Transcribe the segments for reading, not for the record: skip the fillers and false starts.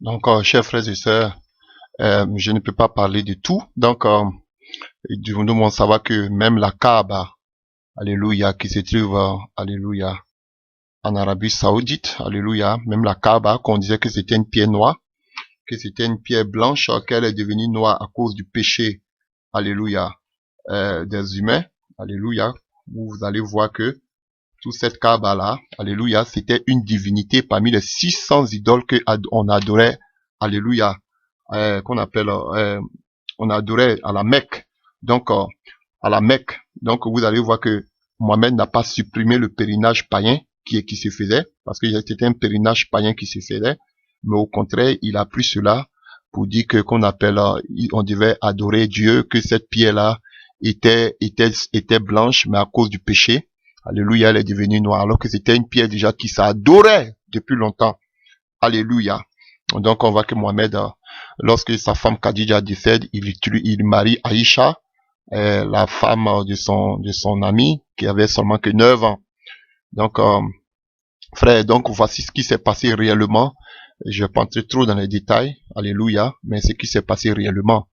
Donc, chers frères et sœurs, je ne peux pas parler de tout. Donc, du moment on savoir que même la Kaaba, alléluia, qui se trouve, alléluia, en Arabie Saoudite, alléluia, même la Kaaba, qu'on disait que c'était une pierre noire, que c'était une pierre blanche, qu'elle est devenue noire à cause du péché, alléluia, des humains, alléluia, où vous allez voir que toute cette Kaaba-là, alléluia, c'était une divinité parmi les 600 idoles que on adorait, alléluia, qu'on appelle, on adorait à la Mecque. Donc, à la Mecque. Donc, vous allez voir que Mohamed n'a pas supprimé le pèlerinage païen qui se faisait, parce que c'était un pèlerinage païen qui se faisait, mais au contraire, il a pris cela pour dire que qu'on appelle, on devait adorer Dieu, que cette pierre-là était blanche, mais à cause du péché, alléluia, elle est devenue noire, alors que c'était une pierre déjà qui s'adorait depuis longtemps. Alléluia. Donc, on voit que Mohamed, lorsque sa femme Khadija décède, il marie Aïcha, la femme de son ami, qui avait seulement que 9 ans. Donc, frère, donc voici ce qui s'est passé réellement. Je ne vais pas entrer trop dans les détails, alléluia, mais ce qui s'est passé réellement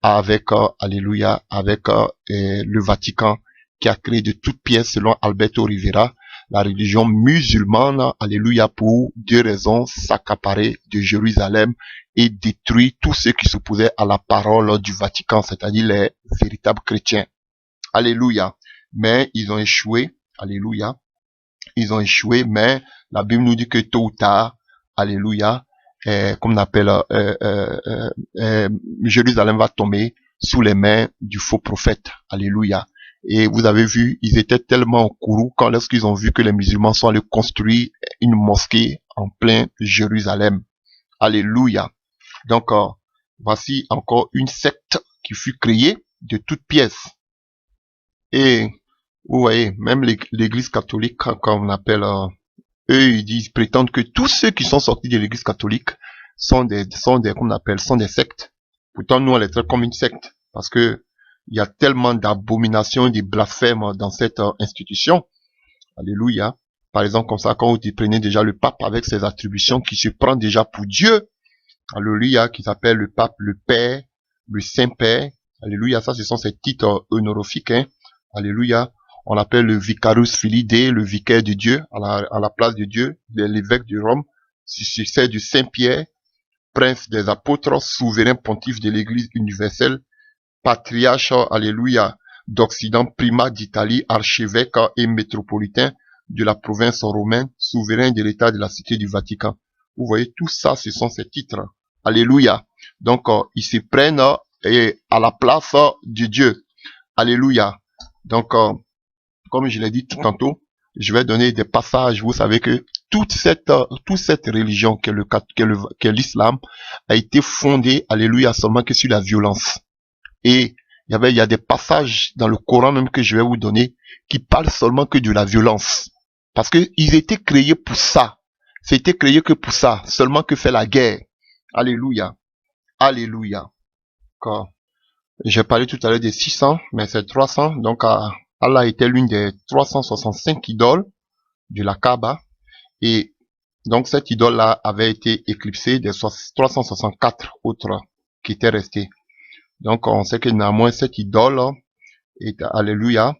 avec, alléluia, avec le Vatican, qui a créé de toutes pièces, selon Alberto Rivera, la religion musulmane, alléluia, pour deux raisons: s'accaparer de Jérusalem et détruire tous ceux qui s'opposaient à la parole du Vatican, c'est-à-dire les véritables chrétiens. Alléluia. Mais ils ont échoué, alléluia. Ils ont échoué, mais la Bible nous dit que tôt ou tard, alléluia, comme on appelle, Jérusalem va tomber sous les mains du faux prophète. Alléluia. Et vous avez vu, ils étaient tellement au courroux quand lorsqu'ils ont vu que les musulmans sont allés construire une mosquée en plein Jérusalem. Alléluia. Donc, voici encore une secte qui fut créée de toutes pièces. Et vous voyez, même l'église catholique, comme on appelle, eux, ils prétendent que tous ceux qui sont sortis de l'église catholique sont des, comme on appelle, sont des sectes. Pourtant, nous, on les traite comme une secte. Parce que il y a tellement d'abominations et de blasphèmes dans cette institution. Alléluia. Par exemple, comme ça, quand vous prenez déjà le pape avec ses attributions, qui se prend déjà pour Dieu. Alléluia, qui s'appelle le pape, le Père, le Saint-Père. Alléluia, ça, ce sont ces titres honorifiques, hein. Alléluia. On l'appelle le Vicarius Filii Dei, le vicaire de Dieu, à la place de Dieu, l'évêque de Rome, succès du Saint-Pierre, prince des apôtres, souverain pontife de l'Église universelle, patriarche, alléluia, d'Occident, primat d'Italie, archevêque et métropolitain de la province romaine, souverain de l'État de la Cité du Vatican. Vous voyez, tout ça, ce sont ces titres. Alléluia. Donc, ils se prennent à la place de Dieu. Alléluia. Donc, comme je l'ai dit tout tantôt, je vais donner des passages. Vous savez que toute cette religion qu'est l'islam a été fondée, alléluia, seulement que sur la violence. Et il y a des passages dans le Coran même que je vais vous donner qui parlent seulement que de la violence. Parce que ils étaient créés pour ça. C'était créé que pour ça, seulement que faire la guerre. Alléluia. Alléluia. J'ai parlé tout à l'heure des 600, mais c'est 300. Donc, Allah était l'une des 365 idoles de la Kaaba. Et donc, cette idole-là avait été éclipsée des 364 autres qui étaient restés. Donc, on sait que néanmoins, cette idole est, alléluia,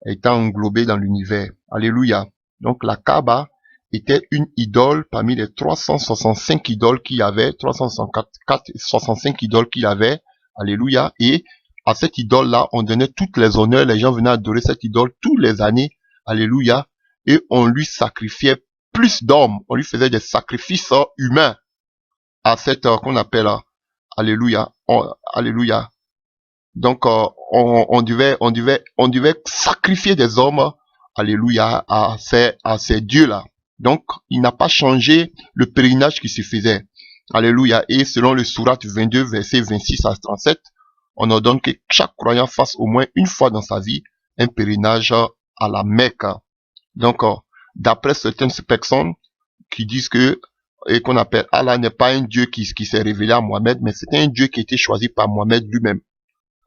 est englobée dans l'univers. Alléluia. Donc, la Kaaba était une idole parmi les 365 idoles qu'il y avait, 65 idoles qu'il y avait. Alléluia. Et à cette idole-là, on donnait toutes les honneurs. Les gens venaient adorer cette idole toutes les années. Alléluia. Et on lui sacrifiait plus d'hommes. On lui faisait des sacrifices humains à cette qu'on appelle, alléluia. Alléluia. Donc, on devait sacrifier des hommes, alléluia, à ces dieux-là. Donc, il n'a pas changé le pèlerinage qui se faisait. Alléluia. Et selon le sourate 22, verset 26 à 37, on ordonne que chaque croyant fasse au moins une fois dans sa vie un pèlerinage à la Mecque. Donc, d'après certaines personnes qui disent que, et qu'on appelle Allah n'est pas un Dieu qui s'est révélé à Mohamed, mais c'était un Dieu qui a été choisi par Mohamed lui-même.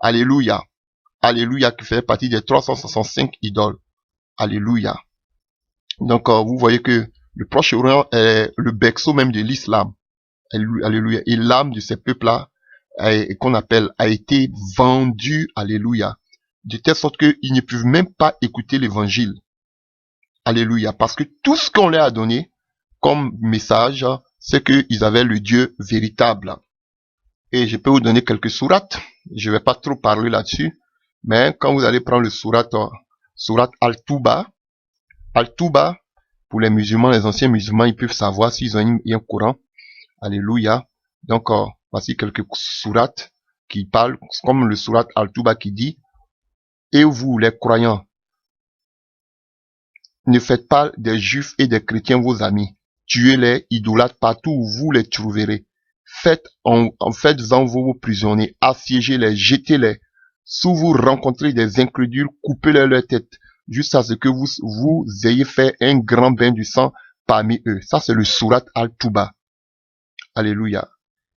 Alléluia. Alléluia, qui fait partie des 365 idoles. Alléluia. Donc, vous voyez que le Proche-Orient est le berceau même de l'islam. Alléluia. Et l'âme de ces peuples-là, qu'on appelle, a été vendue, alléluia, de telle sorte qu'ils ne peuvent même pas écouter l'évangile. Alléluia. Parce que tout ce qu'on leur a donné comme message, c'est qu'ils avaient le Dieu véritable. Et je peux vous donner quelques sourates. Je vais pas trop parler là-dessus. Mais quand vous allez prendre le sourate Al-Touba, Al-Touba, pour les musulmans, les anciens musulmans, ils peuvent savoir s'ils ont un Coran. Alléluia. Donc, voici quelques sourates qui parlent, comme le sourate Al-Touba qui dit, et vous, les croyants, ne faites pas des juifs et des chrétiens vos amis. Tuez-les, idolâtres partout où vous les trouverez. Faites-en vos prisonniers, assiégez-les, jetez-les. Si vous rencontrez des incrédules, coupez-leur leur tête, jusqu'à ce que vous ayez fait un grand bain du sang parmi eux. Ça, c'est le sourate Al-Touba. Alléluia.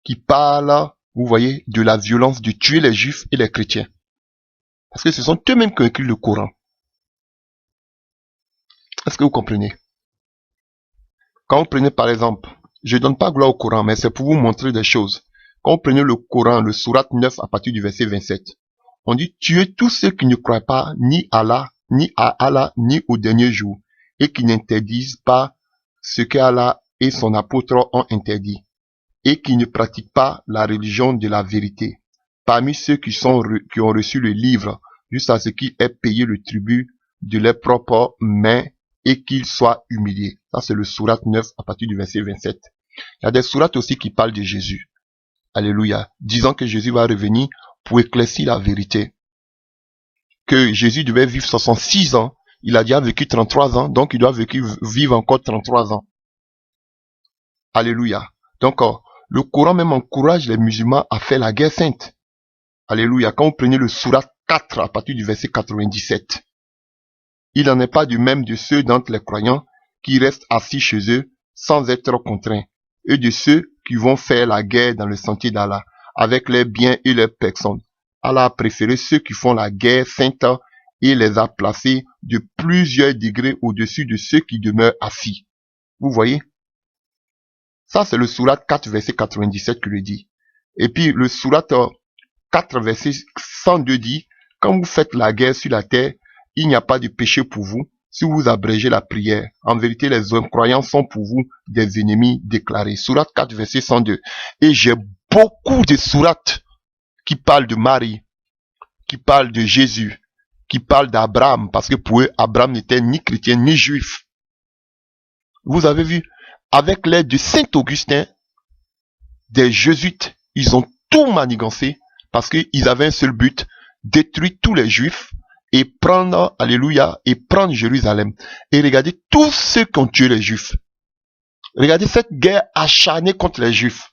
Qui parle, vous voyez, de la violence de tuer les juifs et les chrétiens. Parce que ce sont eux-mêmes qui ont écrit le Coran. Est-ce que vous comprenez? Quand vous prenez par exemple, je ne donne pas gloire au Coran, mais c'est pour vous montrer des choses. Quand vous prenez le Coran, le sourate 9 à partir du verset 27, on dit tuez tous ceux qui ne croient pas ni à Allah, ni au dernier jour, et qui n'interdisent pas ce qu'Allah et son apôtre ont interdit, et qui ne pratiquent pas la religion de la vérité. Parmi ceux qui ont reçu le livre, jusqu'à ce qu'ils aient payé le tribut de leurs propres mains, et qu'ils soient humiliés. Ça, c'est le sourate 9 à partir du verset 27. Il y a des sourates aussi qui parlent de Jésus. Alléluia. Disant que Jésus va revenir pour éclaircir la vérité. Que Jésus devait vivre 66 ans. Il a déjà vécu 33 ans, donc il doit vivre encore 33 ans. Alléluia. Donc, le Coran même encourage les musulmans à faire la guerre sainte. Alléluia. Quand vous prenez le sourate 4 à partir du verset 97. Il n'en est pas du même de ceux d'entre les croyants qui restent assis chez eux sans être contraints, et de ceux qui vont faire la guerre dans le sentier d'Allah, avec leurs biens et leurs personnes. Allah a préféré ceux qui font la guerre sainte et les a placés de plusieurs degrés au-dessus de ceux qui demeurent assis. Vous voyez? Ça, c'est le sourate 4, verset 97 qui le dit. Et puis, le sourate 4, verset 102 dit, quand vous faites la guerre sur la terre, il n'y a pas de péché pour vous si vous abrégez la prière. En vérité, les incroyants sont pour vous des ennemis déclarés. Sourate 4, verset 102. Et j'ai beaucoup de sourates qui parlent de Marie, qui parlent de Jésus, qui parlent d'Abraham, parce que pour eux, Abraham n'était ni chrétien ni juif. Vous avez vu, avec l'aide de Saint Augustin, des jésuites, ils ont tout manigancé, parce qu'ils avaient un seul but, détruire tous les juifs, et prendre, alléluia, et prendre Jérusalem. Et regardez tous ceux qui ont tué les juifs. Regardez cette guerre acharnée contre les juifs.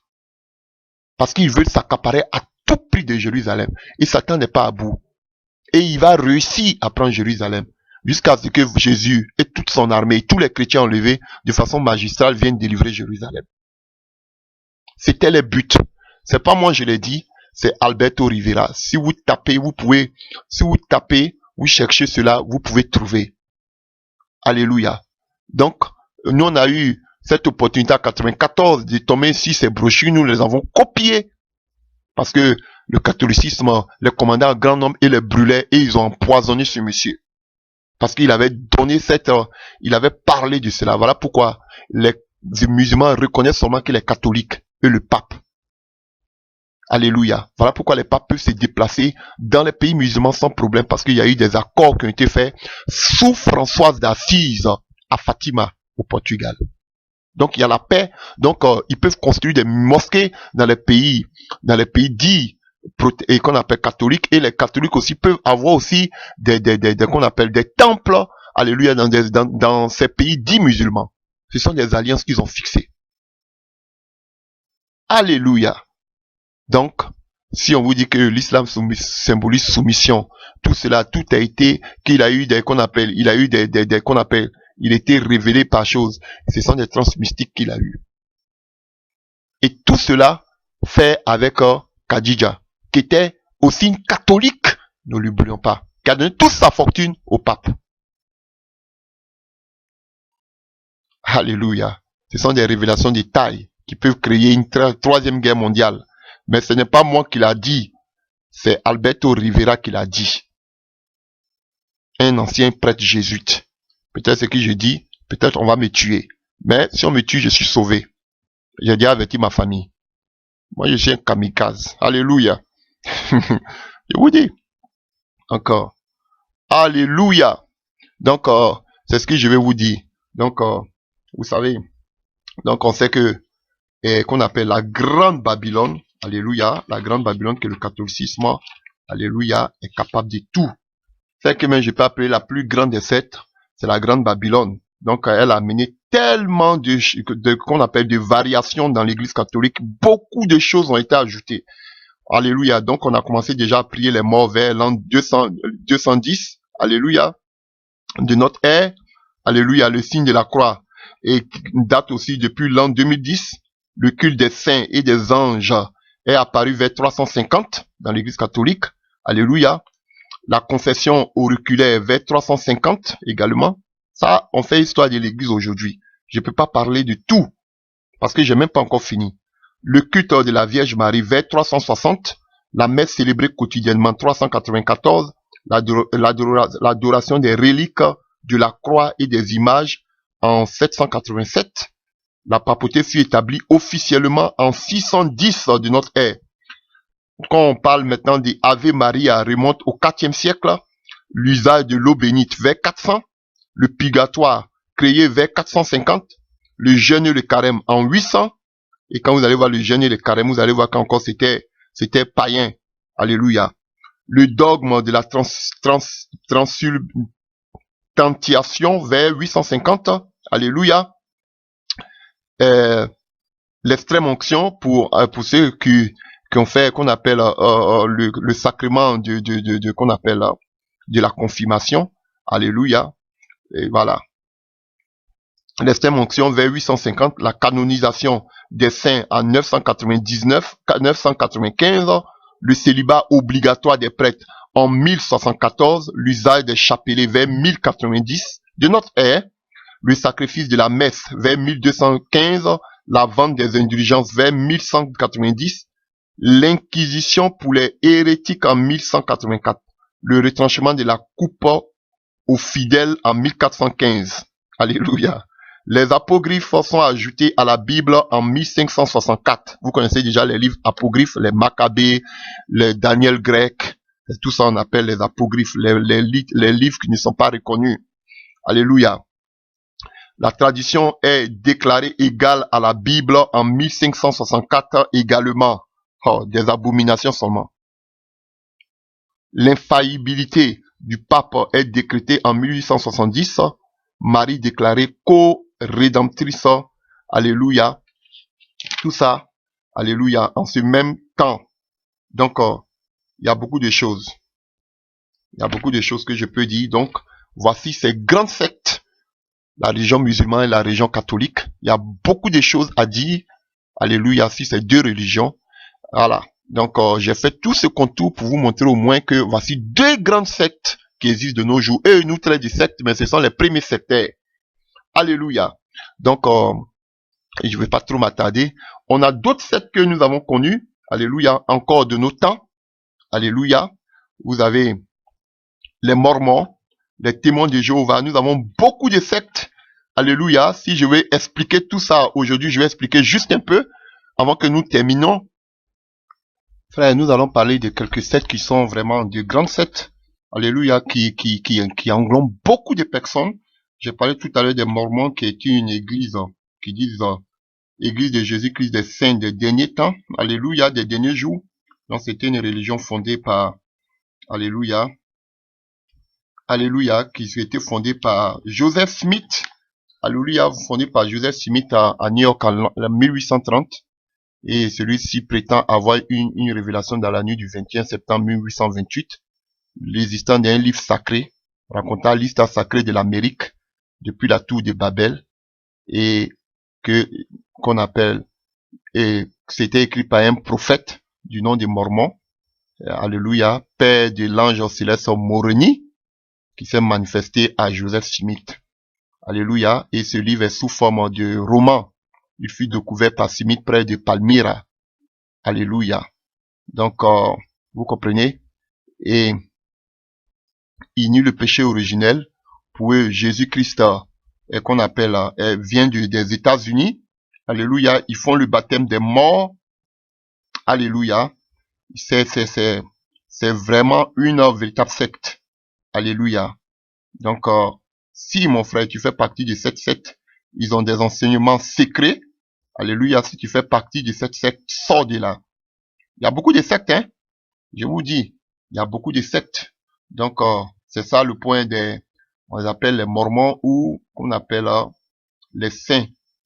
Parce qu'ils veulent s'accaparer à tout prix de Jérusalem. Et Satan n'est pas à bout. Et il va réussir à prendre Jérusalem. Jusqu'à ce que Jésus et toute son armée, et tous les chrétiens enlevés, de façon magistrale, viennent délivrer Jérusalem. C'était le but. C'est pas moi je l'ai dit, c'est Alberto Rivera. Si vous tapez, vous cherchez cela, vous pouvez trouver. Alléluia. Donc, nous on a eu cette opportunité en 94 de tomber sur ces brochures, nous les avons copiées. Parce que le catholicisme, les commandants en grand nombre et les brûlaient et ils ont empoisonné ce monsieur. Parce qu'il avait donné il avait parlé de cela. Voilà pourquoi les musulmans reconnaissent seulement que les catholiques et le pape. Alléluia. Voilà pourquoi les papes peuvent se déplacer dans les pays musulmans sans problème, parce qu'il y a eu des accords qui ont été faits sous Françoise d'Assise à Fatima, au Portugal. Donc il y a la paix. Donc ils peuvent construire des mosquées dans les pays dits et qu'on appelle catholiques, et les catholiques aussi peuvent avoir aussi qu'on appelle des temples, alléluia, dans ces pays dits musulmans. Ce sont des alliances qu'ils ont fixées. Alléluia. Donc, si on vous dit que l'islam symbolise soumission, tout cela, tout a été, qu'il a eu il a été révélé par chose. Ce sont des trans mystiques qu'il a eu. Et tout cela fait avec Khadija, qui était aussi une catholique, ne l'oublions pas, qui a donné toute sa fortune au pape. Alléluia. Ce sont des révélations de taille qui peuvent créer une troisième guerre mondiale. Mais ce n'est pas moi qui l'a dit, c'est Alberto Rivera qui l'a dit. Un ancien prêtre jésuite. Peut-être ce que je dis, peut-être on va me tuer. Mais si on me tue, je suis sauvé. J'ai déjà averti ma famille. Moi, je suis un kamikaze. Alléluia. Je vous dis. Encore. Alléluia. Donc, c'est ce que je vais vous dire. Donc, vous savez, donc on sait que, qu'on appelle la Grande Babylone, alléluia, la Grande Babylone que le catholicisme, alléluia, est capable de tout. C'est que même je peux appeler la plus grande des sept, c'est la Grande Babylone. Donc, elle a amené tellement qu'on appelle de variations dans l'église catholique. Beaucoup de choses ont été ajoutées. Alléluia. Donc, on a commencé déjà à prier les morts vers l'an 210. Alléluia. De notre ère. Alléluia. Le signe de la croix. Et date aussi depuis l'an 2010. Le culte des saints et des anges est apparu vers 350 dans l'église catholique. Alléluia. La confession auriculaire vers 350 également. Ça, on fait histoire de l'église aujourd'hui. Je peux pas parler de tout. Parce que j'ai même pas encore fini. Le culte de la Vierge Marie vers 360. La messe célébrée quotidiennement 394. L'adoration des reliques de la croix et des images en 787. La papauté fut établie officiellement en 610 de notre ère. Quand on parle maintenant des Ave Maria, remonte au 4e siècle. L'usage de l'eau bénite vers 400. Le purgatoire créé vers 450. Le jeûne et le carême en 800. Et quand vous allez voir le jeûne et le carême, vous allez voir qu'encore c'était païen. Alléluia. Le dogme de la transubstantiation vers 850. Alléluia. L'extrême onction pour ceux qui ont fait, qu'on appelle le sacrement qu'on appelle de la confirmation. Alléluia. Et voilà. L'extrême onction vers 850, la canonisation des saints en 995, le célibat obligatoire des prêtres en 1074, l'usage des chapelets vers 1090 de notre ère, le sacrifice de la messe vers 1215, la vente des indulgences vers 1190, l'inquisition pour les hérétiques en 1184, le retranchement de la coupe aux fidèles en 1415. Alléluia. Les apocryphes sont ajoutés à la Bible en 1564. Vous connaissez déjà les livres apocryphes, les Maccabées, les Daniel grec. Tout ça on appelle les apocryphes, les livres qui ne sont pas reconnus. Alléluia. La tradition est déclarée égale à la Bible en 1564 également. Oh, des abominations seulement. L'infaillibilité du pape est décrétée en 1870. Marie déclarée co-rédemptrice. Alléluia. Tout ça. Alléluia. En ce même temps. Donc, il y a beaucoup de choses. Il y a beaucoup de choses que je peux dire. Donc, voici ces grandes sectes. La religion musulmane et la religion catholique. Il y a beaucoup de choses à dire. Alléluia. Si ces deux religions. Voilà. Donc, j'ai fait tout ce contour pour vous montrer au moins que voici deux grandes sectes qui existent de nos jours. Et nous traitons des sectes, mais ce sont les premiers sectaires. Alléluia. Donc, je ne vais pas trop m'attarder. On a d'autres sectes que nous avons connues. Alléluia. Encore de nos temps. Alléluia. Vous avez les Mormons, les témoins de Jéhovah. Nous avons beaucoup de sectes. Alléluia. Si je vais expliquer tout ça aujourd'hui, je vais expliquer juste un peu avant que nous terminons. Frère, nous allons parler de quelques sectes qui sont vraiment de grandes sectes. Alléluia. Qui englobent beaucoup de personnes. J'ai parlé tout à l'heure des Mormons qui est une église qui disent église de Jésus-Christ des saints des derniers temps. Alléluia. Des derniers jours. Donc c'était une religion fondée par, alléluia, alléluia, qui a été fondée par Joseph Smith. Alléluia, fondée par Joseph Smith à New York en 1830. Et celui-ci prétend avoir une révélation dans la nuit du 21 septembre 1828. L'existence d'un livre sacré, racontant l'histoire sacrée de l'Amérique depuis la tour de Babel. Et qu'on appelle, et c'était écrit par un prophète du nom de Mormon. Alléluia, père de l'ange céleste Moroni, qui s'est manifesté à Joseph Smith. Alléluia. Et ce livre est sous forme de roman. Il fut découvert par Smith près de Palmyra. Alléluia. Donc, vous comprenez? Et il nie le péché originel. Pour eux, Jésus-Christ, qu'on appelle, vient des États-Unis. Alléluia. Ils font le baptême des morts. Alléluia. C'est vraiment une véritable secte. Alléluia. Donc, si mon frère, tu fais partie de cette secte, ils ont des enseignements secrets. Alléluia. Si tu fais partie de cette secte, sors de là. Il y a beaucoup de sectes, hein. Je vous dis, il y a beaucoup de sectes. Donc, c'est ça le point on les appelle les Mormons ou qu'on appelle les saints.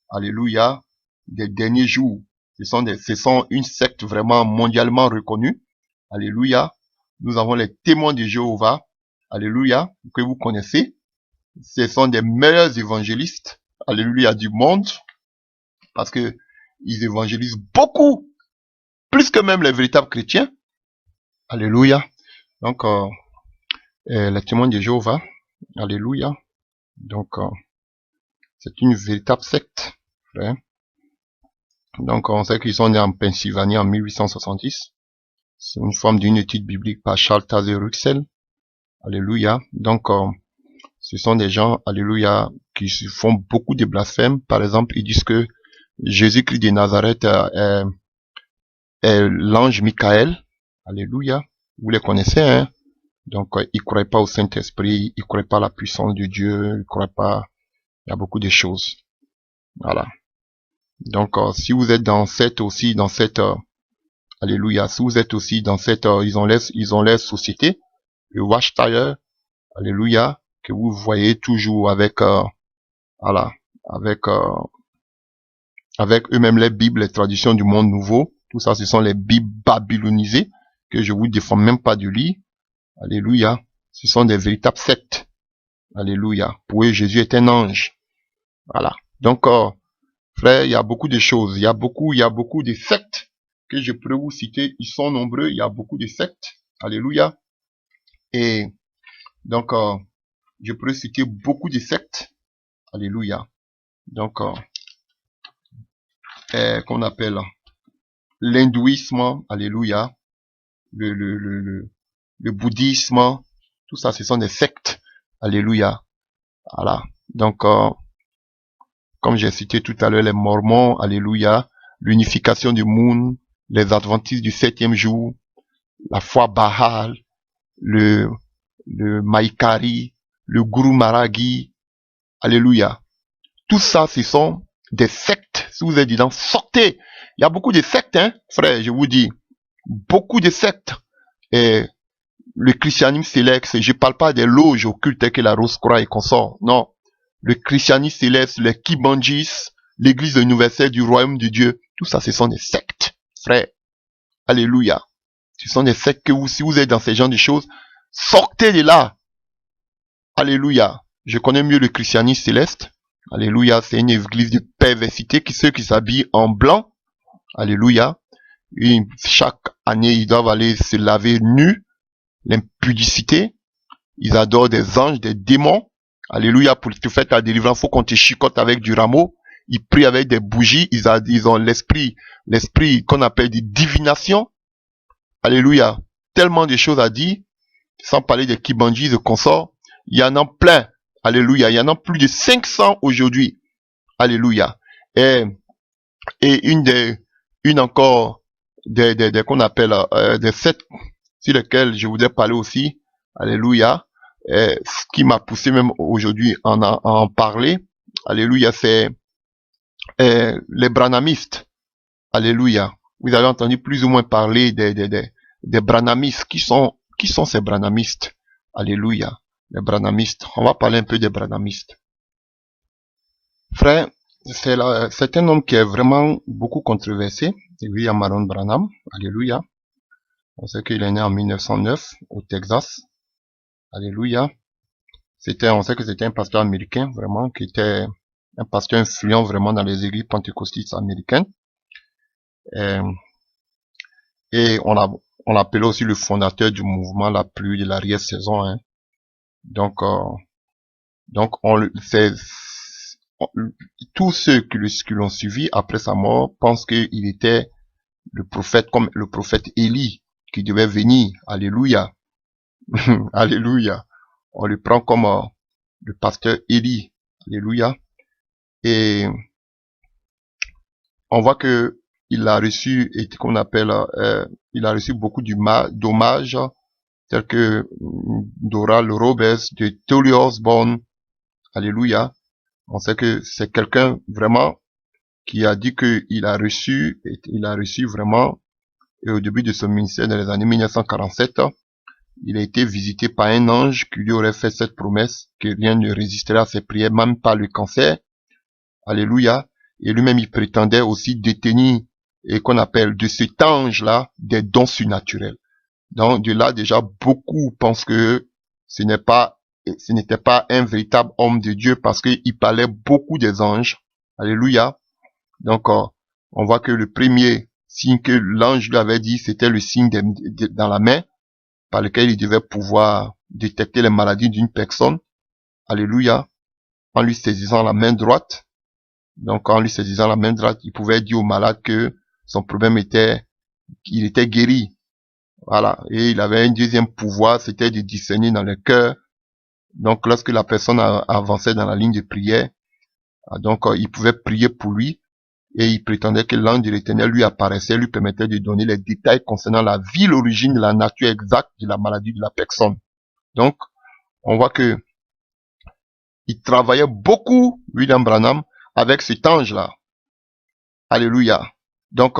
Alléluia. Des derniers jours. Ce sont une secte vraiment mondialement reconnue. Alléluia. Nous avons les témoins de Jéhovah. Alléluia. Que vous connaissez. Ce sont des meilleurs évangélistes. Alléluia du monde. Parce que ils évangélisent beaucoup. Plus que même les véritables chrétiens. Alléluia. Donc, les témoins de Jéhovah. Alléluia. Donc, c'est une véritable secte, frère. Donc, on sait qu'ils sont nés en Pennsylvanie en 1870. C'est une forme d'une étude biblique par Charles Taze Russell. Alléluia. Donc, ce sont des gens, alléluia, qui font beaucoup de blasphèmes. Par exemple, ils disent que Jésus-Christ de Nazareth est l'ange Michael. Alléluia. Vous les connaissez, hein? Donc, ils croient pas au Saint-Esprit, ils croient pas à la puissance de Dieu, ils croient pas, il y a beaucoup de choses. Voilà. Donc, si vous êtes dans cette, alléluia, si vous êtes aussi dans cette, ils ont les sociétés, le Watchtower, alléluia, que vous voyez toujours avec, voilà, avec eux-mêmes les Bibles, les traditions du monde nouveau. Tout ça, ce sont les Bibles babylonisées que je vous défends même pas de lire. Alléluia. Ce sont des véritables sectes. Alléluia. Pour eux, Jésus est un ange. Voilà. Donc, frère, il y a beaucoup de choses. Il y a beaucoup de sectes que je pourrais vous citer. Ils sont nombreux. Il y a beaucoup de sectes. Alléluia. Et donc, je pourrais citer beaucoup de sectes. Alléluia. Donc, qu'on appelle l'hindouisme. Alléluia. Le bouddhisme. Tout ça, ce sont des sectes. Alléluia. Voilà. Donc, comme j'ai cité tout à l'heure, les Mormons, alléluia, l'unification du monde, les Adventistes du 7e jour, la foi Baal, le Maïkari, le Guru Maragi, alléluia. Tout ça, ce sont des sectes. Si vous êtes dedans, sortez. Il y a beaucoup de sectes, hein, frère, je vous dis. Beaucoup de sectes. Et le christianisme céleste, je parle pas des loges occultes que la Rose-Croix et consort. Non. Le christianisme céleste, les Kibangis, l'église universelle du royaume de Dieu, tout ça, ce sont des sectes, frère. Alléluia. Ce sont des sectes que si vous êtes dans ces genres de choses, sortez de là. Alléluia. Je connais mieux le christianisme céleste. Alléluia. C'est une église de perversité ceux qui s'habillent en blanc. Alléluia. Et chaque année, ils doivent aller se laver nus. L'impudicité. Ils adorent des anges, des démons. Alléluia, pour te faire ta délivrance, faut qu'on te chicote avec du rameau. Ils prient avec des bougies. Ils ont l'esprit qu'on appelle de divination. Alléluia. Tellement de choses à dire. Sans parler des Kibangis, de consorts. Il y en a plein. Alléluia. Il y en a plus de 500 aujourd'hui. Alléluia. Et une encore qu'on appelle, des sectes sur lesquelles je voudrais parler aussi. Alléluia. Ce qui m'a poussé même aujourd'hui à en parler, alléluia, c'est les branhamistes. Alléluia. Vous avez entendu plus ou moins parler des branhamistes. Qui sont ces branhamistes? Alléluia. Les branhamistes. On va parler un peu des branhamistes. Frère, c'est un homme qui est vraiment beaucoup controversé. William Marion Branham. Alléluia. On sait qu'il est né en 1909 au Texas. Alléluia. On sait que c'était un pasteur américain, vraiment, qui était un pasteur influent vraiment dans les églises pentecôtistes américaines. Et on l'appelait aussi le fondateur du mouvement la pluie de l'arrière-saison, hein. Donc tous ceux qui l'ont suivi après sa mort pensent qu'il était le prophète, comme le prophète Élie, qui devait venir. Alléluia. Alléluia. On le prend comme le pasteur Élie. Alléluia. Et on voit que il a reçu, et qu'on appelle, il a reçu beaucoup d'hommages, tels que Doral Roberts, de Tully Osborne. Alléluia. On sait que c'est quelqu'un vraiment qui a dit qu'il a reçu, vraiment, et au début de son ministère dans les années 1947, il a été visité par un ange qui lui aurait fait cette promesse que rien ne résisterait à ses prières, même pas le cancer. Alléluia. Et lui-même, il prétendait aussi détenir, et qu'on appelle de cet ange-là, des dons surnaturels. Donc, de là, déjà, beaucoup pensent que ce n'était pas un véritable homme de Dieu parce qu'il parlait beaucoup des anges. Alléluia. Donc, on voit que le premier signe que l'ange lui avait dit, c'était le signe dans la main, par lequel il devait pouvoir détecter les maladies d'une personne. Alléluia. En lui saisissant la main droite. Donc, en lui saisissant la main droite, il pouvait dire au malade que son problème qu'il était guéri. Voilà. Et il avait un deuxième pouvoir, c'était de discerner dans le cœur. Donc, lorsque la personne avançait dans la ligne de prière, donc, il pouvait prier pour lui. Et il prétendait que l'ange de l'Éternel lui apparaissait, lui permettait de donner les détails concernant la vie, l'origine, la nature exacte de la maladie de la personne. Donc, on voit que il travaillait beaucoup, William Branham, avec cet ange-là. Alléluia. Donc,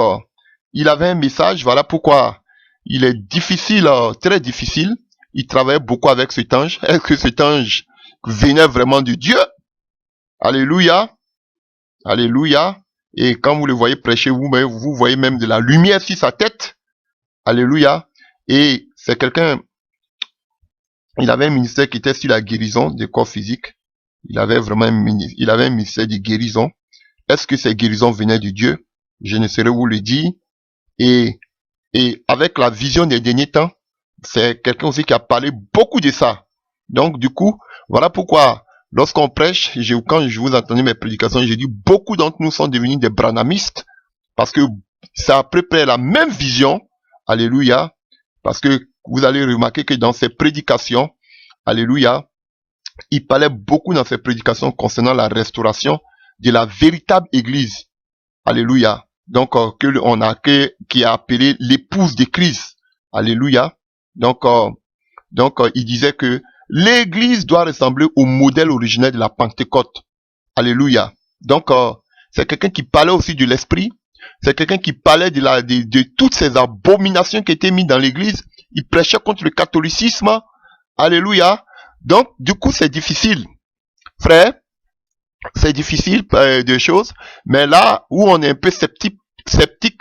il avait un message, voilà pourquoi il est difficile, très difficile. Il travaillait beaucoup avec cet ange. Est-ce que cet ange venait vraiment de Dieu? Alléluia. Alléluia. Et quand vous le voyez prêcher, vous voyez même de la lumière sur sa tête. Alléluia. Et c'est quelqu'un, il avait un ministère qui était sur la guérison des corps physiques. Il avait un ministère de guérison. Est-ce que ces guérisons venaient de Dieu? Je ne saurais vous le dire. Et avec la vision des derniers temps, c'est quelqu'un aussi qui a parlé beaucoup de ça. Donc, du coup, voilà pourquoi lorsqu'on prêche, quand je vous entendais mes prédications, j'ai dit beaucoup d'entre nous sont devenus des branhamistes parce que c'est à peu près la même vision. Alléluia. Parce que vous allez remarquer que dans ses prédications, alléluia, il parlait beaucoup dans ses prédications concernant la restauration de la véritable église. Alléluia. Donc, qui a appelé l'épouse de Christ. Alléluia. Donc, il disait que l'église doit ressembler au modèle originel de la Pentecôte. Alléluia. Donc, c'est quelqu'un qui parlait aussi de l'esprit. C'est quelqu'un qui parlait de toutes ces abominations qui étaient mises dans l'église. Il prêchait contre le catholicisme. Alléluia. Donc, du coup, c'est difficile. Frère, c'est difficile de choses. Mais là où on est un peu sceptique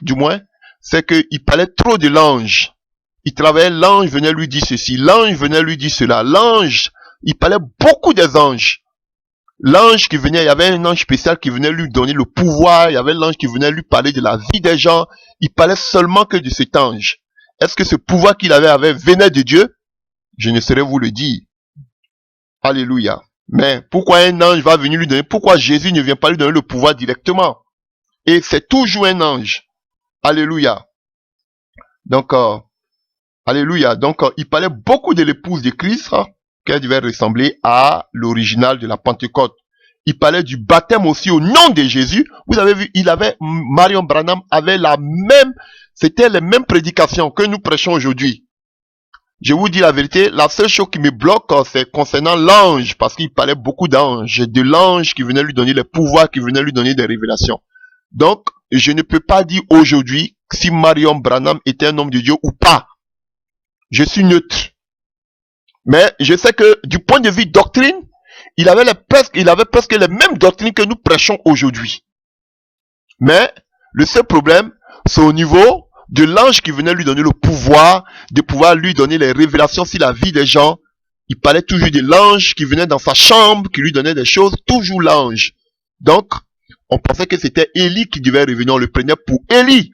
du moins, c'est qu'il parlait trop de l'ange. Il travaillait, l'ange venait lui dire ceci, l'ange venait lui dire cela, l'ange, il parlait beaucoup des anges. L'ange qui venait, il y avait un ange spécial qui venait lui donner le pouvoir, il y avait l'ange qui venait lui parler de la vie des gens, il parlait seulement que de cet ange. Est-ce que ce pouvoir qu'il avait venait de Dieu? Je ne saurais vous le dire. Alléluia. Mais pourquoi un ange va venir lui donner, pourquoi Jésus ne vient pas lui donner le pouvoir directement? Et c'est toujours un ange. Alléluia. Donc, alléluia. Donc, il parlait beaucoup de l'épouse de Christ, qu'elle devait ressembler à l'original de la Pentecôte. Il parlait du baptême aussi au nom de Jésus. Vous avez vu, Marion Branham avait c'était les mêmes prédications que nous prêchons aujourd'hui. Je vous dis la vérité, la seule chose qui me bloque, c'est concernant l'ange, parce qu'il parlait beaucoup d'anges, de l'ange qui venait lui donner les pouvoirs, qui venait lui donner des révélations. Donc, je ne peux pas dire aujourd'hui si Marion Branham était un homme de Dieu ou pas. Je suis neutre. Mais je sais que du point de vue doctrine, il avait presque les mêmes doctrines que nous prêchons aujourd'hui. Mais le seul problème, c'est au niveau de l'ange qui venait lui donner le pouvoir, de pouvoir lui donner les révélations sur la vie des gens. Il parlait toujours de l'ange qui venait dans sa chambre, qui lui donnait des choses, toujours l'ange. Donc, on pensait que c'était Élie qui devait revenir, on le prenait pour Élie.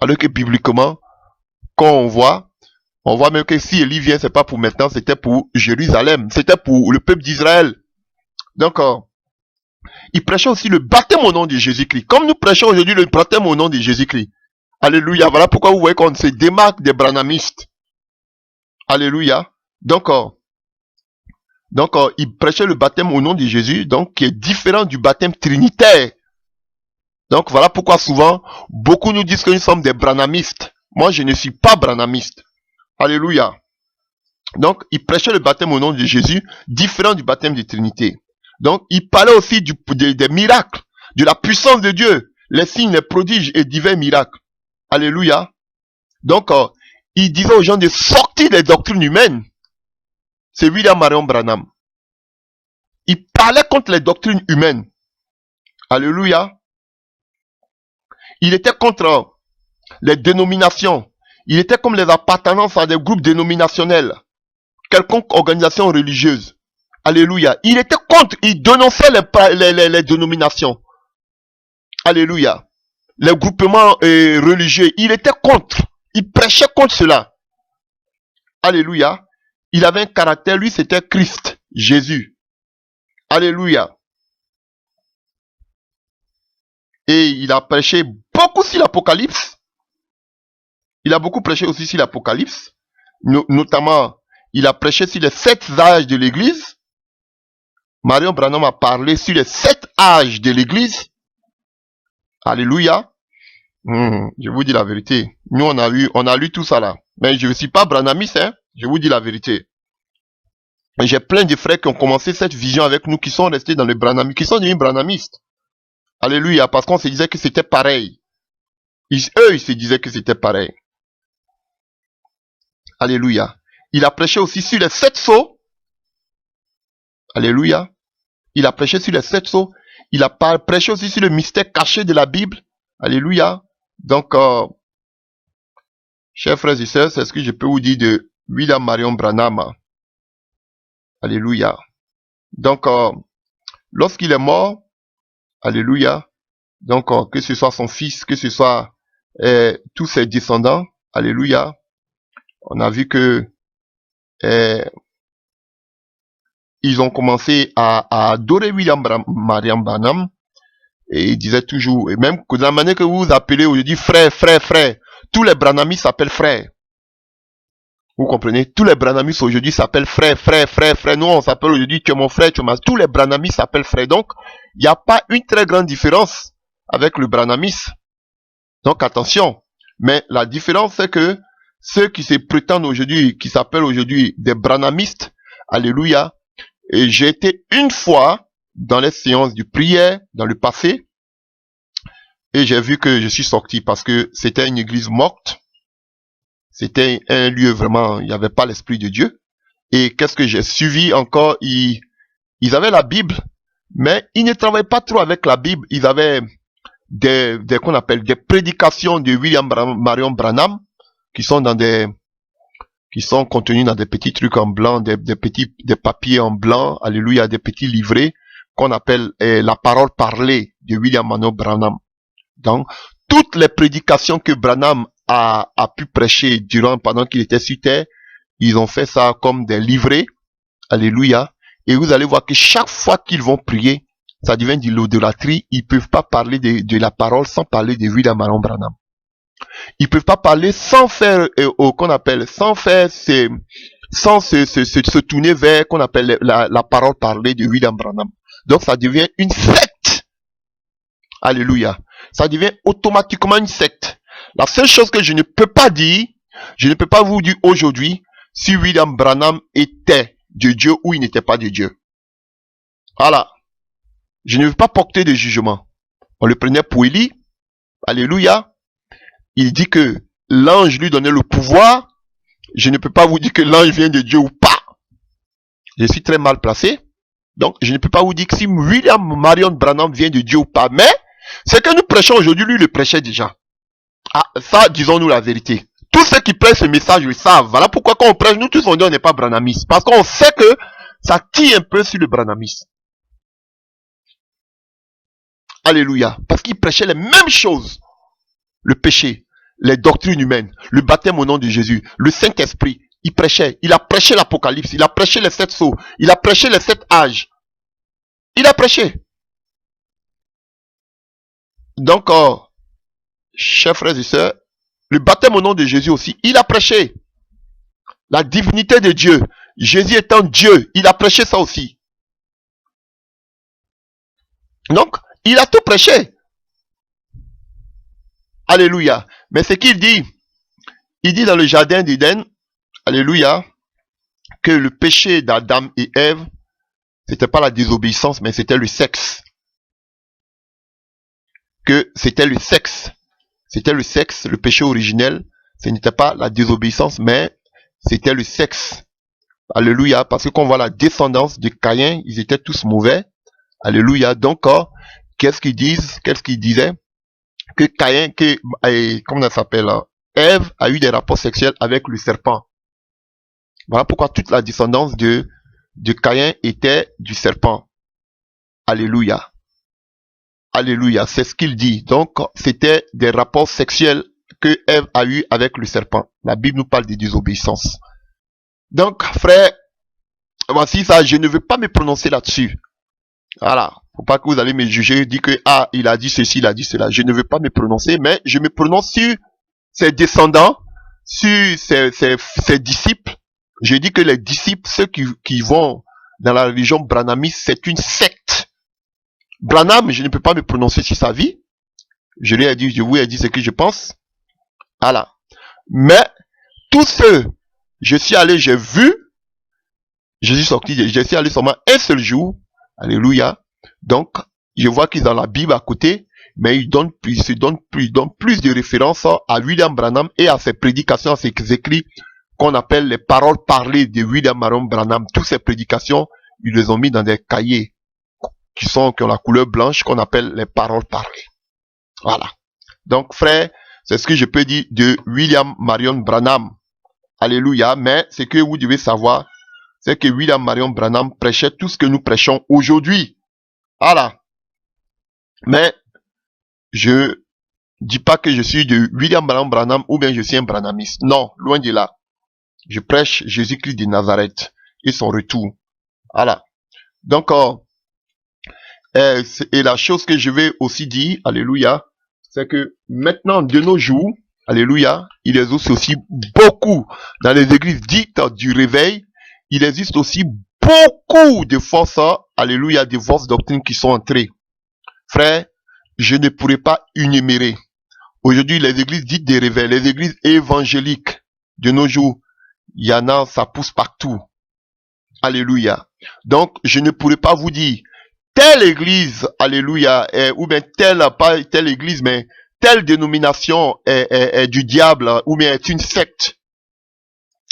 Alors que bibliquement, quand on voit même que si Élie vient, c'est pas pour maintenant, c'était pour Jérusalem, c'était pour le peuple d'Israël. Donc, Il prêchait aussi le baptême au nom de Jésus-Christ. Comme nous prêchons aujourd'hui le baptême au nom de Jésus-Christ. Alléluia. Voilà pourquoi vous voyez qu'on se démarque des branhamistes. Alléluia. Donc, il prêchait le baptême au nom de Jésus, donc qui est différent du baptême trinitaire. Donc voilà pourquoi souvent, beaucoup nous disent que nous sommes des branhamistes. Moi, je ne suis pas branhamiste. Alléluia. Donc, il prêchait le baptême au nom de Jésus, différent du baptême de Trinité. Donc, il parlait aussi des miracles, de la puissance de Dieu, les signes, les prodiges et divers miracles. Alléluia. Donc, il disait aux gens de sortir des doctrines humaines. C'est William Marion Branham. Il parlait contre les doctrines humaines. Alléluia. Il était contre les dénominations. Il était comme les appartenances à des groupes dénominationnels. Quelconque organisation religieuse. Alléluia. Il était contre, il dénonçait les dénominations. Alléluia. Les groupements religieux. Il était contre. Il prêchait contre cela. Alléluia. Il avait un caractère, lui c'était Christ, Jésus. Alléluia. Et il a prêché beaucoup sur l'Apocalypse. Il a beaucoup prêché aussi sur l'Apocalypse. Notamment, il a prêché sur les 7 âges de l'Église. Marion Branham a parlé sur les 7 âges de l'Église. Alléluia. Je vous dis la vérité. Nous, on a lu tout ça là. Mais je ne suis pas branhamiste, hein. Je vous dis la vérité. J'ai plein de frères qui ont commencé cette vision avec nous, qui sont restés dans le branhamisme, qui sont devenus branhamistes. Alléluia. Parce qu'on se disait que c'était pareil. Eux, ils se disaient que c'était pareil. Alléluia. Il a prêché aussi sur les 7 sceaux. Alléluia. Il a prêché sur les 7 sceaux. Il a prêché aussi sur le mystère caché de la Bible. Alléluia. Donc, chers frères et sœurs, c'est ce que je peux vous dire de William Marion Branham. Alléluia. Donc, lorsqu'il est mort, alléluia, donc que ce soit son fils, que ce soit tous ses descendants, alléluia, on a vu que ils ont commencé à adorer William Marion Branham, et ils disaient toujours, et même que de la manière que vous vous appelez aujourd'hui frère, tous les branhamistes s'appellent frère. Vous comprenez? Tous les branhamistes aujourd'hui s'appellent frère. Nous, on s'appelle aujourd'hui, tu es mon frère, tu es ma... Tous les branhamistes s'appellent frère. Donc, il n'y a pas une très grande différence avec le branhamisme. Donc, attention. Mais la différence, c'est que ceux qui se prétendent aujourd'hui, qui s'appellent aujourd'hui des branhamistes, alléluia, et j'ai été une fois dans les séances de prière, dans le passé, et j'ai vu que je suis sorti parce que c'était une église morte. C'était un lieu vraiment, il n'y avait pas l'Esprit de Dieu. Et qu'est-ce que j'ai suivi encore? Ils avaient la Bible, mais ils ne travaillaient pas trop avec la Bible. Ils avaient qu'on appelle des prédications de William Marion Branham, qui sont contenues dans des petits trucs en blanc, des papiers en blanc, alléluia, des petits livrets, qu'on appelle la parole parlée de William Marion Branham. Donc, toutes les prédications que Branham a pu prêcher pendant qu'il était sur terre, ils ont fait ça comme des livrets, alléluia, et vous allez voir que chaque fois qu'ils vont prier, ça devient de l'idolâtrie. Ils peuvent pas parler de la parole sans parler de William Marion Branham. Ils peuvent pas parler sans faire sans se tourner vers qu'on appelle la parole parlée de William Branham. Donc ça devient une secte. Alléluia. Ça devient automatiquement une secte. La seule chose que je ne peux pas dire, je ne peux pas vous dire aujourd'hui si William Branham était de Dieu ou il n'était pas de Dieu. Voilà. Je ne veux pas porter de jugement. On le prenait pour Élie. Alléluia. Il dit que l'ange lui donnait le pouvoir. Je ne peux pas vous dire que l'ange vient de Dieu ou pas. Je suis très mal placé. Donc, je ne peux pas vous dire que si William Marion Branham vient de Dieu ou pas. Mais, ce que nous prêchons aujourd'hui, lui le prêchait déjà. Ah, ça, disons-nous la vérité. Tous ceux qui prêchent ce message le savent. Voilà pourquoi quand on prêche, nous tous on dit on n'est pas branhamistes. Parce qu'on sait que ça tire un peu sur le branhamisme. Alléluia. Parce qu'il prêchait les mêmes choses. Le péché, les doctrines humaines, le baptême au nom de Jésus, le Saint-Esprit. Il prêchait. Il a prêché l'Apocalypse. Il a prêché les 7 sceaux. Il a prêché les 7 âges. Il a prêché. Donc, chers frères et sœurs, le baptême au nom de Jésus aussi, il a prêché la divinité de Dieu. Jésus étant Dieu, il a prêché ça aussi. Donc, il a tout prêché. Alléluia. Mais ce qu'il dit, il dit dans le jardin d'Éden, alléluia, que le péché d'Adam et Ève, c'était pas la désobéissance, mais c'était le sexe. Que c'était le sexe. C'était le sexe, le péché originel. Ce n'était pas la désobéissance, mais c'était le sexe. Alléluia. Parce que quand on voit la descendance de Caïn, ils étaient tous mauvais. Alléluia. Donc, qu'est-ce qu'ils disent? Qu'est-ce qu'ils disaient? Que Caïn, comment ça s'appelle? Ève a eu des rapports sexuels avec le serpent. Voilà pourquoi toute la descendance de Caïn était du serpent. Alléluia. Alléluia. C'est ce qu'il dit. Donc, c'était des rapports sexuels que Ève a eu avec le serpent. La Bible nous parle de désobéissance. Donc, frère, voici ça. Je ne veux pas me prononcer là-dessus. Voilà. Faut pas que vous allez me juger, dire que, il a dit ceci, il a dit cela. Je ne veux pas me prononcer, mais je me prononce sur ses descendants, sur ses disciples. Je dis que les disciples, ceux qui vont dans la religion branhamiste, c'est une secte. Branham, je ne peux pas me prononcer sur sa vie. Je lui ai dit, je vous ai dit ce que je pense. Voilà. Mais, tous ceux, je suis allé, j'ai vu, je suis allé seulement un seul jour. Alléluia. Donc, je vois qu'ils ont la Bible à côté, mais ils donnent plus de références à William Branham et à ses prédications, à ses écrits qu'on appelle les paroles parlées de William Marion Branham. Toutes ces prédications, ils les ont mis dans des cahiers qui ont la couleur blanche qu'on appelle les paroles parlées. Voilà. Donc, frère, c'est ce que je peux dire de William Marion Branham. Alléluia. Mais ce que vous devez savoir, c'est que William Marion Branham prêchait tout ce que nous prêchons aujourd'hui. Voilà. Mais, je dis pas que je suis de William Marion Branham ou bien je suis un branhamiste. Non, loin de là. Je prêche Jésus-Christ de Nazareth et son retour. Voilà. Donc, et la chose que je vais aussi dire, alléluia, c'est que maintenant, de nos jours, alléluia, il existe aussi beaucoup dans les églises dites du réveil, il existe aussi beaucoup de fausses, alléluia, de fausses doctrines qui sont entrées. Frère, je ne pourrais pas énumérer. Aujourd'hui, les églises dites des réveils, les églises évangéliques de nos jours, il y en a, ça pousse partout. Alléluia. Donc, je ne pourrais pas vous dire, telle église, alléluia, ou bien pas telle église, mais telle dénomination est du diable, ou bien est une secte.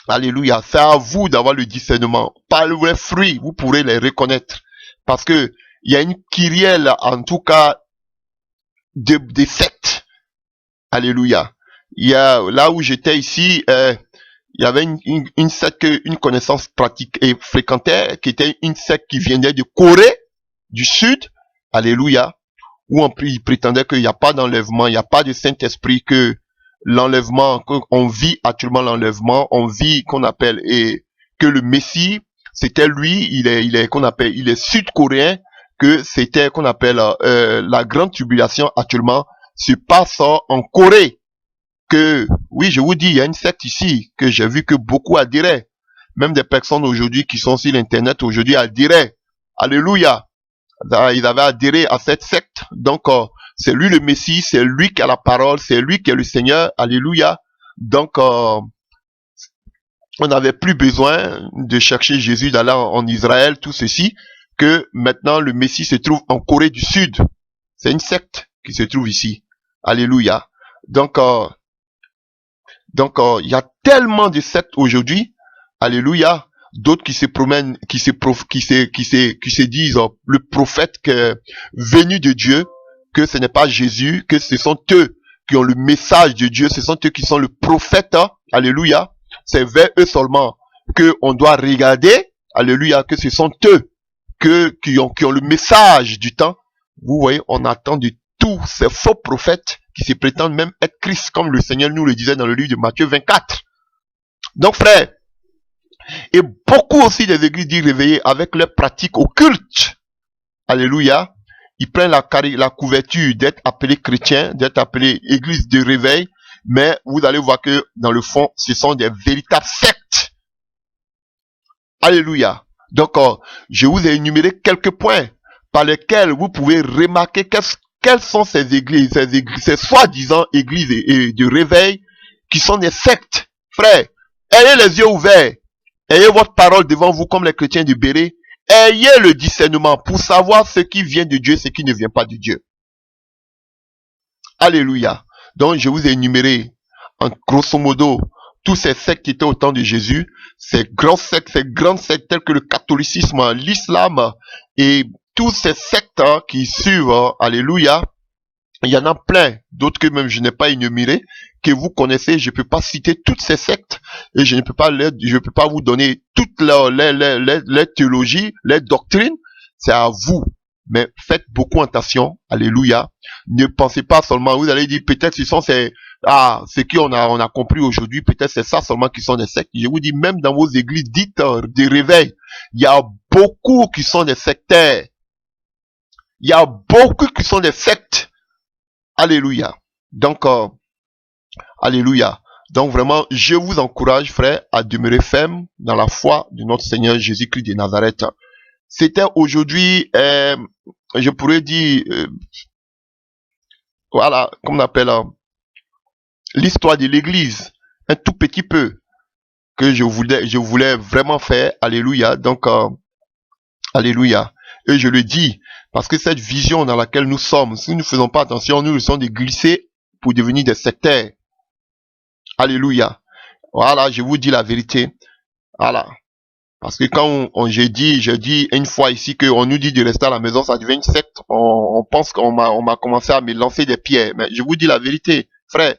Alléluia. C'est à vous d'avoir le discernement. Par les fruits, vous pourrez les reconnaître. Parce que il y a une kyrielle, en tout cas, des sectes. Alléluia. Il y a, là où j'étais ici, il y avait une secte, une connaissance pratique et fréquentait, qui était une secte qui venait de Corée du Sud. Alléluia. Où il prétendait qu'il n'y a pas d'enlèvement, il n'y a pas de Saint-Esprit, que l'enlèvement, qu'on vit actuellement l'enlèvement, on vit qu'on appelle, et que le Messie, c'était lui, il est sud-coréen, que c'était qu'on appelle la grande tribulation actuellement se passe en Corée. Que, oui, je vous dis, il y a une secte ici que j'ai vu que beaucoup adhéraient. Même des personnes aujourd'hui qui sont sur l'internet aujourd'hui adhéraient. Alléluia. Ils avaient adhéré à cette secte. Donc, c'est lui le Messie, c'est lui qui a la parole, c'est lui qui est le Seigneur. Alléluia. Donc, on n'avait plus besoin de chercher Jésus d'aller en Israël, tout ceci, que maintenant le Messie se trouve en Corée du Sud. C'est une secte qui se trouve ici. Alléluia. Donc, il y a tellement de sectes aujourd'hui. Alléluia. D'autres qui se promènent, qui se disent le prophète venu de Dieu, que ce n'est pas Jésus, que ce sont eux qui ont le message de Dieu, ce sont eux qui sont le prophète. Alléluia. C'est vers eux seulement que on doit regarder. Alléluia. Que ce sont eux qui ont le message du temps. Vous voyez, on attend de tous ces faux prophètes qui se prétendent même être Christ, comme le Seigneur nous le disait dans le livre de Matthieu 24. Donc, frère, et beaucoup aussi des églises dits réveillées avec leurs pratiques occultes, alléluia, ils prennent la couverture d'être appelés chrétiens, d'être appelés église de réveil, mais vous allez voir que dans le fond, ce sont des véritables sectes. Alléluia. Donc, je vous ai énuméré quelques points par lesquels vous pouvez remarquer quelles sont ces églises, ces soi-disant églises et de réveil qui sont des sectes. Frère, ayez les yeux ouverts. Ayez votre parole devant vous comme les chrétiens de Béret. Ayez le discernement pour savoir ce qui vient de Dieu et ce qui ne vient pas de Dieu. Alléluia. Donc, je vous ai énuméré, en grosso modo, tous ces sectes qui étaient au temps de Jésus, ces grandes sectes telles que le catholicisme, l'islam et tous ces sectes qui suivent, alléluia. Il y en a plein d'autres que même je n'ai pas énuméré, que vous connaissez. Je ne peux pas citer toutes ces sectes et je ne peux pas vous donner toutes les théologies, les doctrines. C'est à vous. Mais faites beaucoup attention. Alléluia. Ne pensez pas seulement, vous allez dire peut-être ce sont ce qu'on a compris aujourd'hui, peut-être c'est ça seulement qui sont des sectes. Je vous dis, même dans vos églises dites de réveil, il y a beaucoup qui sont des sectaires. Il y a beaucoup qui sont des sectes. Alléluia. Donc, alléluia. Donc vraiment, je vous encourage, frère, à demeurer ferme dans la foi de notre Seigneur Jésus-Christ de Nazareth. C'était aujourd'hui, je pourrais dire, voilà, comme on appelle l'histoire de l'Église, un tout petit peu que je voulais vraiment faire. Alléluia. Donc, alléluia. Et je le dis, parce que cette vision dans laquelle nous sommes, si nous ne faisons pas attention, nous risquons de glisser pour devenir des sectaires. Alléluia. Voilà, je vous dis la vérité. Voilà. Parce que quand j'ai dit une fois ici qu'on nous dit de rester à la maison, ça devient une secte. On pense qu'on m'a commencé à me lancer des pierres. Mais je vous dis la vérité, frère.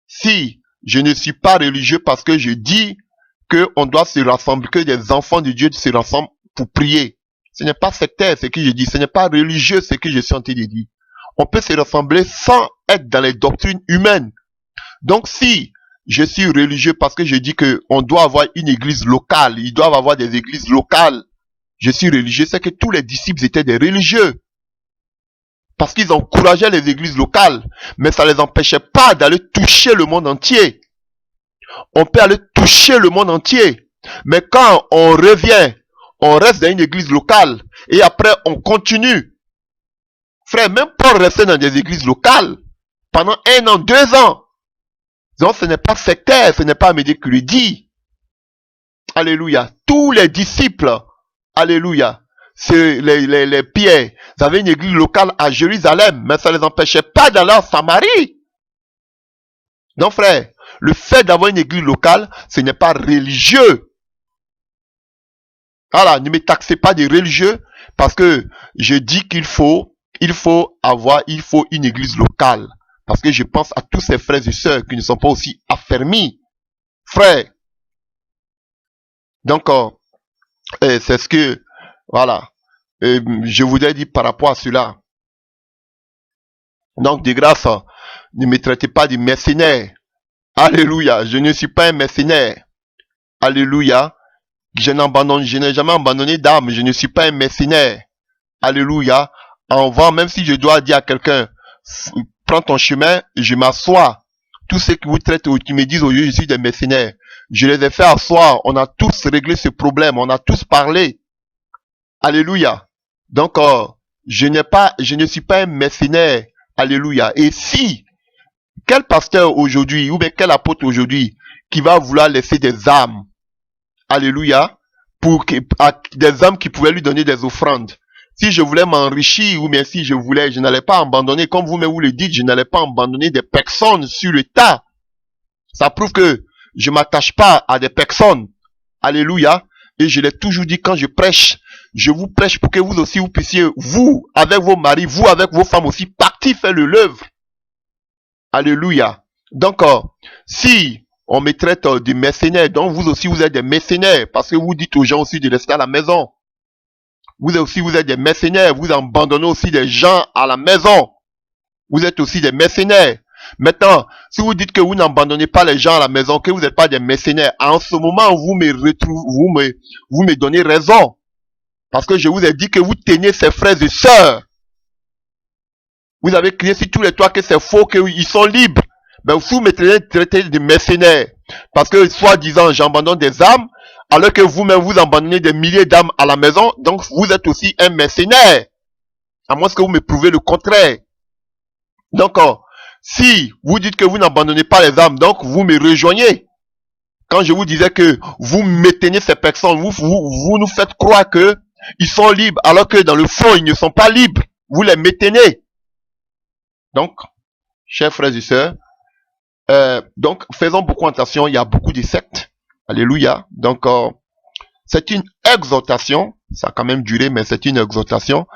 Si je ne suis pas religieux parce que je dis qu'on doit se rassembler, que des enfants de Dieu se rassemblent pour prier. Ce n'est pas sectaire ce que je dis, ce n'est pas religieux ce que je suis en train de dire. On peut se rassembler sans être dans les doctrines humaines. Donc si je suis religieux parce que je dis qu'on doit avoir une église locale, ils doivent avoir des églises locales, je suis religieux, c'est que tous les disciples étaient des religieux. Parce qu'ils encourageaient les églises locales, mais ça ne les empêchait pas d'aller toucher le monde entier. On peut aller toucher le monde entier, mais quand on revient, on reste dans une église locale et après on continue. Frère, même pour rester dans des églises locales pendant 1 an, 2 ans, donc ce n'est pas sectaire, ce n'est pas médicuridi. Alléluia. Tous les disciples, alléluia, c'est les Pierre, ils avaient une église locale à Jérusalem, mais ça ne les empêchait pas d'aller en Samarie. Donc frère, le fait d'avoir une église locale, ce n'est pas religieux. Voilà, ne me taxez pas de religieux, parce que je dis qu'il faut une église locale. Parce que je pense à tous ces frères et sœurs qui ne sont pas aussi affermis. Frères. Donc, c'est ce que, voilà, je voudrais dire par rapport à cela. Donc, de grâce, ne me traitez pas de mercenaire. Alléluia, je ne suis pas un mercenaire. Alléluia. Je n'ai jamais abandonné d'âme, je ne suis pas un mercenaire. Alléluia. En vain, même si je dois dire à quelqu'un, prends ton chemin, je m'assois. Tous ceux qui vous traitent, qui me disent aujourd'hui, je suis des mercenaires. Je les ai fait asseoir, on a tous réglé ce problème, on a tous parlé. Alléluia. Donc, je ne suis pas un mercenaire. Alléluia. Et si, quel pasteur aujourd'hui, ou bien quel apôtre aujourd'hui, qui va vouloir laisser des âmes, alléluia, à des âmes qui pouvaient lui donner des offrandes. Si je voulais m'enrichir, ou bien si je n'allais pas abandonner, comme vous-même vous le dites, je n'allais pas abandonner des personnes sur le tas. Ça prouve que je m'attache pas à des personnes. Alléluia. Et je l'ai toujours dit quand je prêche, je vous prêche pour que vous aussi vous puissiez, vous, avec vos maris, vous, avec vos femmes aussi, partir faire l'œuvre. Alléluia. Donc, si on me traite de mercenaires, donc vous aussi vous êtes des mercenaires, parce que vous dites aux gens aussi de rester à la maison. Vous êtes des mercenaires, vous abandonnez aussi des gens à la maison. Vous êtes aussi des mercenaires. Maintenant, si vous dites que vous n'abandonnez pas les gens à la maison, que vous n'êtes pas des mercenaires, en ce moment vous me donnez raison. Parce que je vous ai dit que vous tenez ces frères et sœurs. Vous avez crié sur tous les toits que c'est faux, qu'ils sont libres. Mais vous me traitez de mercenaires. Parce que, soi-disant, j'abandonne des âmes, alors que vous-même, vous abandonnez des milliers d'âmes à la maison. Donc, vous êtes aussi un mercenaire. À moins que vous me prouvez le contraire. Donc, si vous dites que vous n'abandonnez pas les âmes, donc vous me rejoignez. Quand je vous disais que vous maintenez ces personnes, vous nous faites croire que ils sont libres, alors que dans le fond, ils ne sont pas libres. Vous les maintenez. Donc, chers frères et sœurs, donc faisons beaucoup attention, il y a beaucoup de sectes. Alléluia. Donc, c'est une exhortation, ça a quand même duré, mais c'est une exhortation.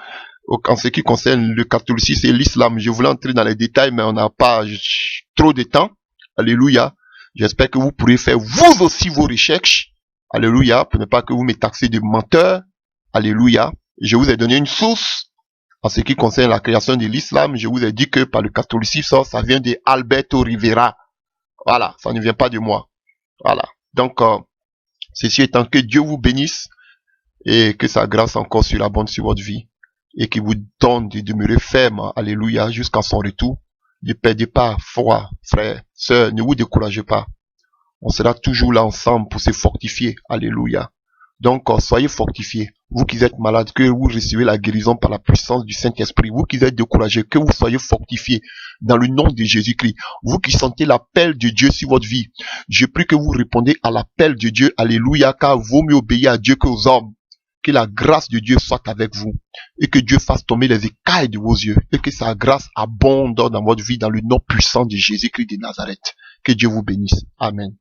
En ce qui concerne le catholicisme et l'islam, je voulais entrer dans les détails, mais on n'a pas trop de temps. Alléluia. J'espère que vous pourrez faire vous aussi vos recherches. Alléluia. Pour ne pas que vous me taxiez de menteur. Alléluia. Je vous ai donné une source. En ce qui concerne la création de l'islam, je vous ai dit que par le catholicisme, ça vient de Alberto Rivera. Voilà. Ça ne vient pas de moi. Voilà. Donc, ceci étant, que Dieu vous bénisse et que sa grâce encore surabonde sur votre vie et qu'il vous donne de demeurer ferme, alléluia, jusqu'à son retour. Ne perdez pas foi, frères, sœurs, ne vous découragez pas. On sera toujours là ensemble pour se fortifier, alléluia. Donc, soyez fortifiés. Vous qui êtes malades, que vous recevez la guérison par la puissance du Saint-Esprit. Vous qui êtes découragés, que vous soyez fortifiés dans le nom de Jésus-Christ. Vous qui sentez l'appel de Dieu sur votre vie, je prie que vous répondez à l'appel de Dieu, alléluia, car vaut mieux obéir à Dieu qu'aux hommes. Que la grâce de Dieu soit avec vous et que Dieu fasse tomber les écailles de vos yeux et que sa grâce abonde dans votre vie dans le nom puissant de Jésus-Christ de Nazareth. Que Dieu vous bénisse. Amen.